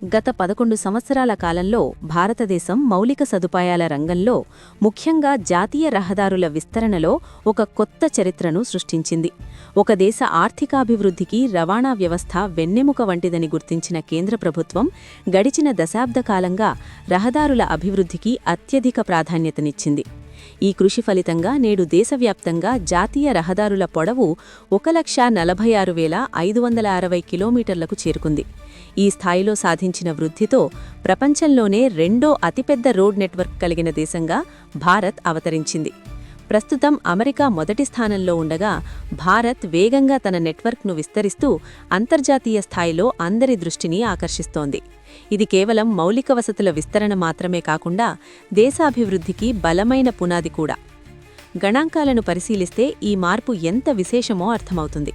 గత 11 సంవత్సరాల కాలంలో భారతదేశం మౌలిక సదుపాయాల రంగంలో, ముఖ్యంగా జాతీయ రహదారుల విస్తరణలో ఒక కొత్త చరిత్రను సృష్టించింది. ఒక దేశ ఆర్థికాభివృద్ధికి రవాణా వ్యవస్థ వెన్నెముక వంటిదని గుర్తించిన కేంద్ర ప్రభుత్వం గడిచిన దశాబ్ద కాలంగా రహదారుల అభివృద్ధికి అత్యధిక ప్రాధాన్యతనిచ్చింది. ఈ కృషి ఫలితంగా నేడు దేశవ్యాప్తంగా జాతీయ రహదారుల పొడవు 1,46,560 కిలోమీటర్లకు చేరుకుంది. ఈ స్థాయిలో సాధించిన వృద్ధితో ప్రపంచంలోనే రెండో అతిపెద్ద రోడ్ నెట్వర్క్ కలిగిన దేశంగా భారత్ అవతరించింది. ప్రస్తుతం అమెరికా మొదటి స్థానంలో ఉండగా, భారత్ వేగంగా తన నెట్వర్క్ను విస్తరిస్తూ అంతర్జాతీయ స్థాయిలో అందరి దృష్టిని ఆకర్షిస్తోంది. ఇది కేవలం మౌలిక వసతుల విస్తరణ మాత్రమే కాకుండా దేశాభివృద్ధికి బలమైన పునాది కూడా. గణాంకాలను పరిశీలిస్తే ఈ మార్పు ఎంత విశేషమో అర్థమవుతుంది.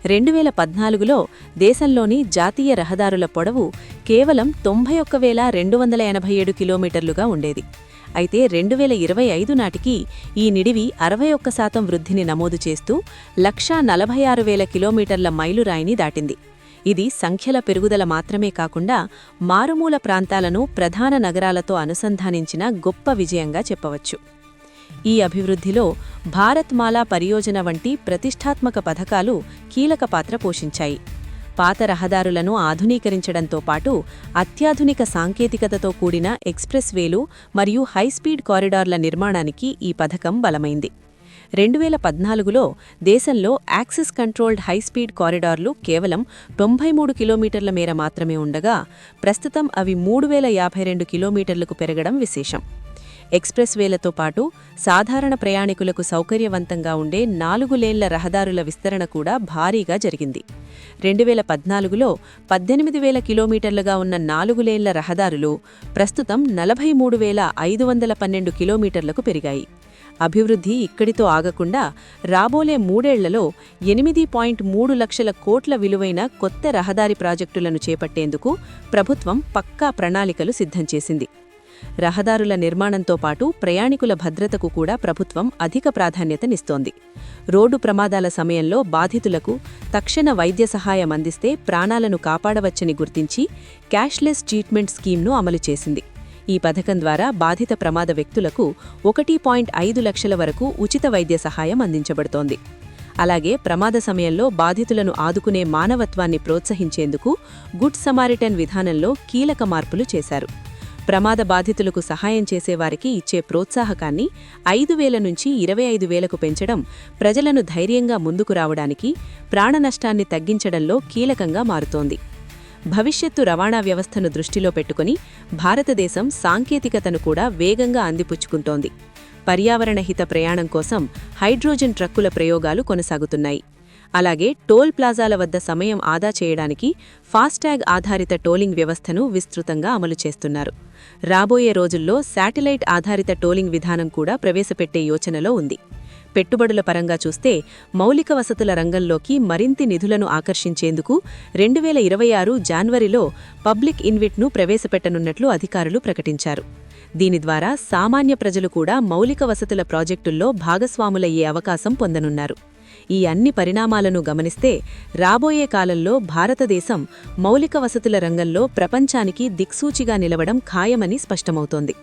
2014లో దేశంలోని జాతీయ రహదారుల పొడవు కేవలం 91,287 కిలోమీటర్లుగా ఉండేది. అయితే 2025 నాటికి ఈ నిడివి 61% వృద్ధిని నమోదు చేస్తూ 1,46,000 కిలోమీటర్ల మైలురాయిని దాటింది. ఇది సంఖ్యల పెరుగుదల మాత్రమే కాకుండా మారుమూల ప్రాంతాలను ప్రధాన నగరాలతో అనుసంధానించిన గొప్ప విజయంగా చెప్పవచ్చు. ఈ అభివృద్ధిలో భారత్మాలా పరియోజన వంటి ప్రతిష్టాత్మక పథకాలు కీలక పాత్ర పోషించాయి. పాత రహదారులను ఆధునీకరించడంతో పాటు అత్యాధునిక సాంకేతికతతో కూడిన ఎక్స్ప్రెస్ వేలు మరియు హైస్పీడ్ కారిడార్ల నిర్మాణానికి ఈ పథకం బలమైంది. 2014లో దేశంలో యాక్సెస్ కంట్రోల్డ్ హైస్పీడ్ కారిడార్లు కేవలం 93 కిలోమీటర్ల మేర మాత్రమే ఉండగా, ప్రస్తుతం అవి 3,052 కిలోమీటర్లకు పెరగడం విశేషం. ఎక్స్ప్రెస్ వేలతో పాటు సాధారణ ప్రయాణికులకు సౌకర్యవంతంగా ఉండే 4 లేన్ల రహదారుల విస్తరణ కూడా భారీగా జరిగింది. 2014లో 18,000 కిలోమీటర్లుగా ఉన్న 4 లేన్ల రహదారులు ప్రస్తుతం 43,512 కిలోమీటర్లకు పెరిగాయి. అభివృద్ధి ఇక్కడితో ఆగకుండా రాబోలే 3 ఏళ్లలో 8.3 లక్షల కోట్ల విలువైన కొత్త రహదారి ప్రాజెక్టులను చేపట్టేందుకు ప్రభుత్వం పక్కా ప్రణాళికలు సిద్ధం చేసింది. రహదారుల నిర్మాణంతో పాటు ప్రయాణికుల భద్రతకు కూడా ప్రభుత్వం అధిక ప్రాధాన్యతనిస్తోంది. రోడ్డు ప్రమాదాల సమయంలో బాధితులకు తక్షణ వైద్య సహాయం అందిస్తే ప్రాణాలను కాపాడవచ్చని గుర్తించి క్యాష్లెస్ ట్రీట్మెంట్ స్కీమ్ను అమలు చేసింది. ఈ పథకం ద్వారా బాధిత ప్రమాద వ్యక్తులకు 1.5 లక్షల వరకు ఉచిత వైద్య సహాయం అందించబడుతోంది. అలాగే ప్రమాద సమయంలో బాధితులను ఆదుకునే మానవత్వాన్ని ప్రోత్సహించేందుకు గుడ్ సమారిటన్ విధానంలో కీలక మార్పులు చేశారు. ప్రమాద బాధితులకు సహాయం చేసేవారికి ఇచ్చే ప్రోత్సాహకాన్ని 5,000 నుంచి 25,000కు పెంచడం ప్రజలను ధైర్యంగా ముందుకు రావడానికి, ప్రాణనష్టాన్ని తగ్గించడంలో కీలకంగా మారుతోంది. భవిష్యత్తు రవాణా వ్యవస్థను దృష్టిలో పెట్టుకుని భారతదేశం సాంకేతికతను కూడా వేగంగా అందిపుచ్చుకుంటోంది. పర్యావరణ హిత ప్రయాణం కోసం హైడ్రోజన్ ట్రక్కుల ప్రయోగాలు కొనసాగుతున్నాయి. అలాగే టోల్ ప్లాజాల వద్ద సమయం ఆదా చేయడానికి ఫాస్టాగ్ ఆధారిత టోలింగ్ వ్యవస్థను విస్తృతంగా అమలు చేస్తున్నారు. రాబోయే రోజుల్లో శాటిలైట్ ఆధారిత టోలింగ్ విధానం కూడా ప్రవేశపెట్టే యోచనలో ఉంది. పెట్టుబడుల పరంగా చూస్తే మౌలిక వసతుల రంగంలోకి మరింత నిధులను ఆకర్షించేందుకు 2026 జనవరిలో పబ్లిక్ ఇన్విట్ను ప్రవేశపెట్టనున్నట్లు అధికారులు ప్రకటించారు. దీని ద్వారా సామాన్య ప్రజలు కూడా మౌలిక వసతుల ప్రాజెక్టుల్లో భాగస్వాములయ్యే అవకాశం పొందనున్నారు. ఈ అన్ని పరిణామాలను గమనిస్తే రాబోయే కాలంలో భారతదేశం మౌలిక వసతుల రంగంలో ప్రపంచానికి దిక్సూచిగా నిలవడం ఖాయమని స్పష్టమవుతోంది.